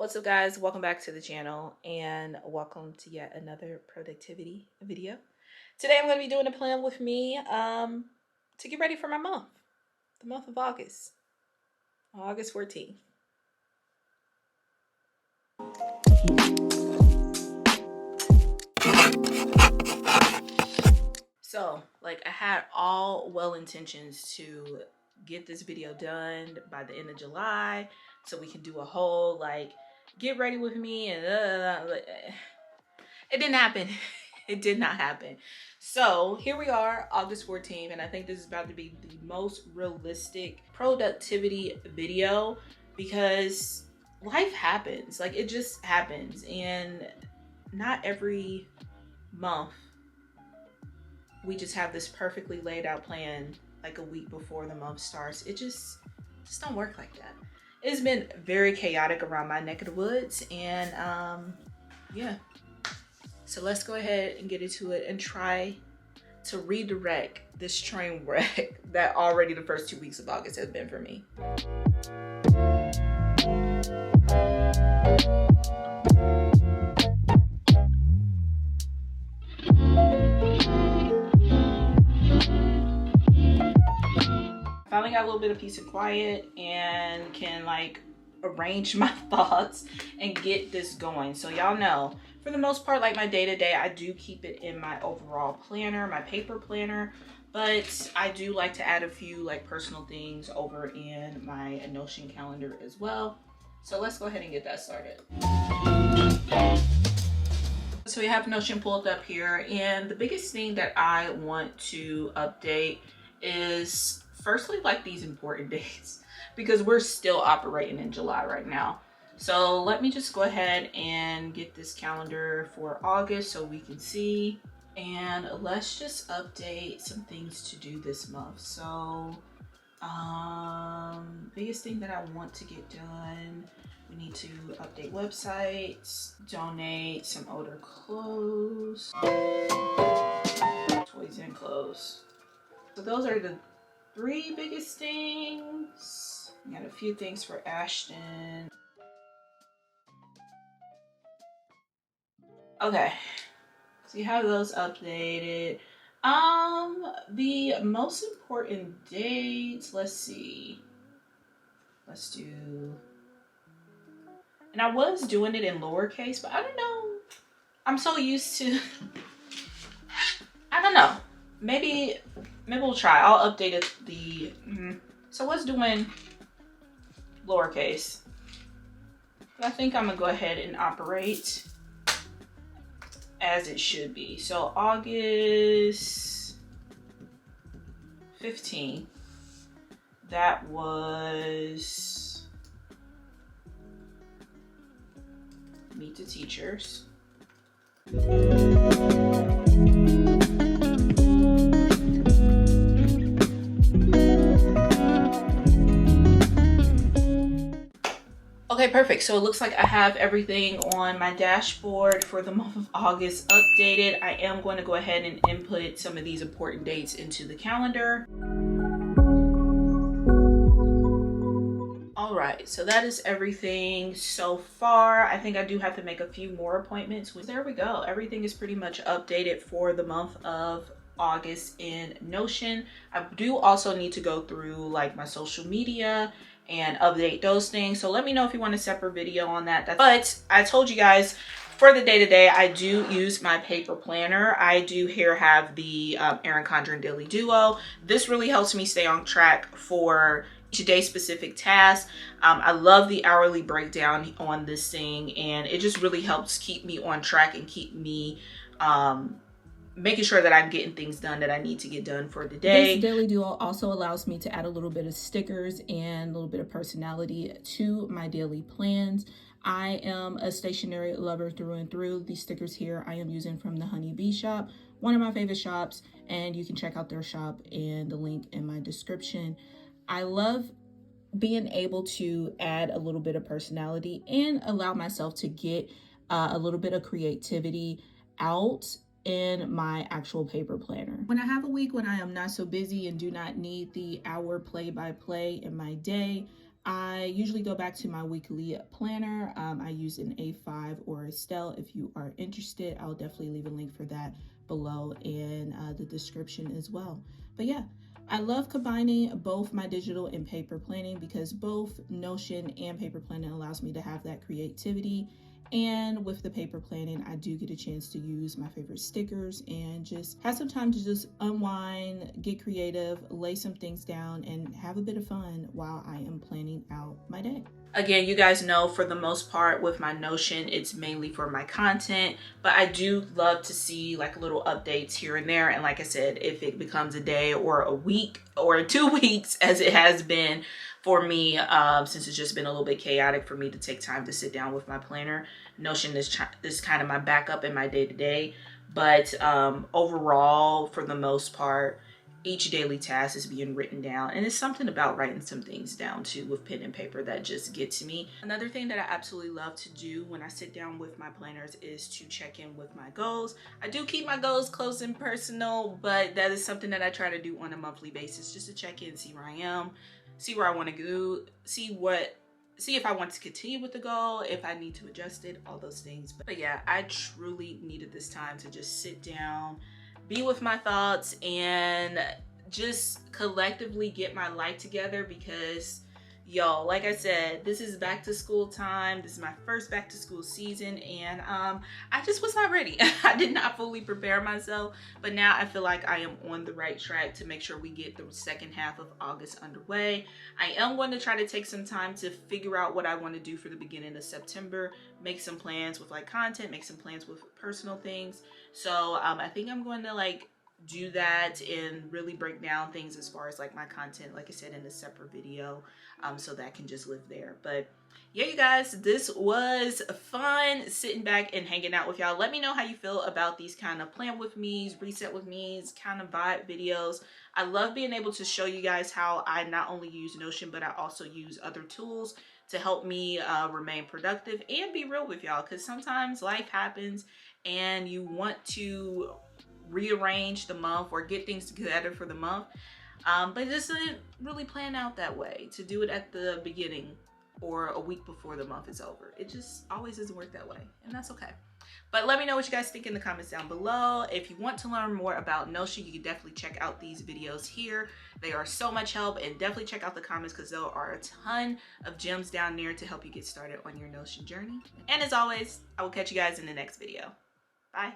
What's up, guys? Welcome back to the channel and welcome to yet another productivity video. Today I'm going to be doing a plan with me to get ready for my month, the month of August 14th. So, I had all well intentions to get this video done by the end of July so we can do a whole get ready with me and it didn't happen. It did not happen. So here we are, August 14th, and I think this is about to be the most realistic productivity video because life happens. It just happens, and not every month we just have this perfectly laid out plan like a week before the month starts. It just don't work like that. It's been very chaotic around my neck of the woods, and yeah. So let's go ahead and get into it and try to redirect this train wreck that already the first 2 weeks of August has been for me. Finally got a little bit of peace and quiet and can arrange my thoughts and get this going. So y'all know, for the most part, my day-to-day, I do keep it in my overall planner, my paper planner, but I do like to add a few personal things over in my Notion calendar as well. So let's go ahead and get that started. So we have Notion pulled up here, and the biggest thing that I want to update is firstly these important dates, because we're still operating in July right now. So let me just go ahead and get this calendar for August so we can see, and let's just update some things to do this month. So biggest thing that I want to get done, we need to update websites, donate some older clothes, toys and clothes. So those are the 3 biggest things. We got a few things for Ashton. Okay, so you have those updated. The most important dates, let's see. Let's do, and I was doing it in lowercase, but I don't know. I'm so used to, I don't know. Maybe we'll try. I'll update it so what's doing lowercase? But I think I'm gonna go ahead and operate as it should be. So August 15th, that was Meet the Teachers. Okay, perfect. So it looks like I have everything on my dashboard for the month of August updated. I am going to go ahead and input some of these important dates into the calendar. All right, so that is everything so far. I think I do have to make a few more appointments. There we go. Everything is pretty much updated for the month of August in Notion. I do also need to go through my social media and update those things. So let me know if you want a separate video on that. But I told you guys, for the day-to-day, I do use my paper planner. I do here have the Erin Condren Daily Duo. This really helps me stay on track for today's specific task. I love the hourly breakdown on this thing, and it just really helps keep me on track and keep me making sure that I'm getting things done that I need to get done for the day. This Daily Duo also allows me to add a little bit of stickers and a little bit of personality to my daily plans. I am a stationery lover through and through. These stickers here I am using from the Honey Bee shop, one of my favorite shops, and you can check out their shop and the link in my description. I love being able to add a little bit of personality and allow myself to get a little bit of creativity out in my actual paper planner. When I have a week when I am not so busy and do not need the hour play-by-play in my day, I usually go back to my weekly planner. I use an A5 or a Stell. If you are interested, I'll definitely leave a link for that below in the description as well. But yeah, I love combining both my digital and paper planning because both Notion and paper planning allows me to have that creativity. And with the paper planning, I do get a chance to use my favorite stickers and just have some time to just unwind, get creative, lay some things down, and have a bit of fun while I am planning out my day. Again, you guys know for the most part with my Notion, it's mainly for my content, but I do love to see like little updates here and there. And like I said, if it becomes a day or a week or 2 weeks, as it has been for me, since it's just been a little bit chaotic for me to take time to sit down with my planner, Notion is kind of my backup in my day-to-day. But overall, for the most part, each daily task is being written down, and it's something about writing some things down too with pen and paper that just gets me. Another thing that I absolutely love to do when I sit down with my planners is to check in with my goals. I do keep my goals close and personal, but that is something that I try to do on a monthly basis, just to check in, see where I am, see where I want to go, see if I want to continue with the goal, if I need to adjust it, all those things. But yeah, I truly needed this time to just sit down, be with my thoughts, and just collectively get my life together because, y'all, like I said, this is back to school time. This is my first back to school season, and I just was not ready. I did not fully prepare myself, but now I feel like I am on the right track to make sure we get the second half of August underway. I am going to try to take some time to figure out what I want to do for the beginning of September, make some plans with like content, make some plans with personal things. So I think I'm going to like do that and really break down things as far as like my content, like I said, in a separate video, so that can just live there. But yeah, you guys, this was fun sitting back and hanging out with y'all. Let me know how you feel about these kind of plan with me's, reset with me's kind of vibe videos. I love being able to show you guys how I not only use Notion, but I also use other tools to help me remain productive and be real with y'all, because sometimes life happens and you want to rearrange the month or get things together for the month, but it doesn't really plan out that way to do it at the beginning or a week before the month is over. It just always doesn't work that way, and that's okay. But let me know what you guys think in the comments down below. If you want to learn more about Notion, you can definitely check out these videos here. They are so much help, and definitely check out the comments because there are a ton of gems down there to help you get started on your Notion journey. And as always, I will catch you guys in the next video. Bye.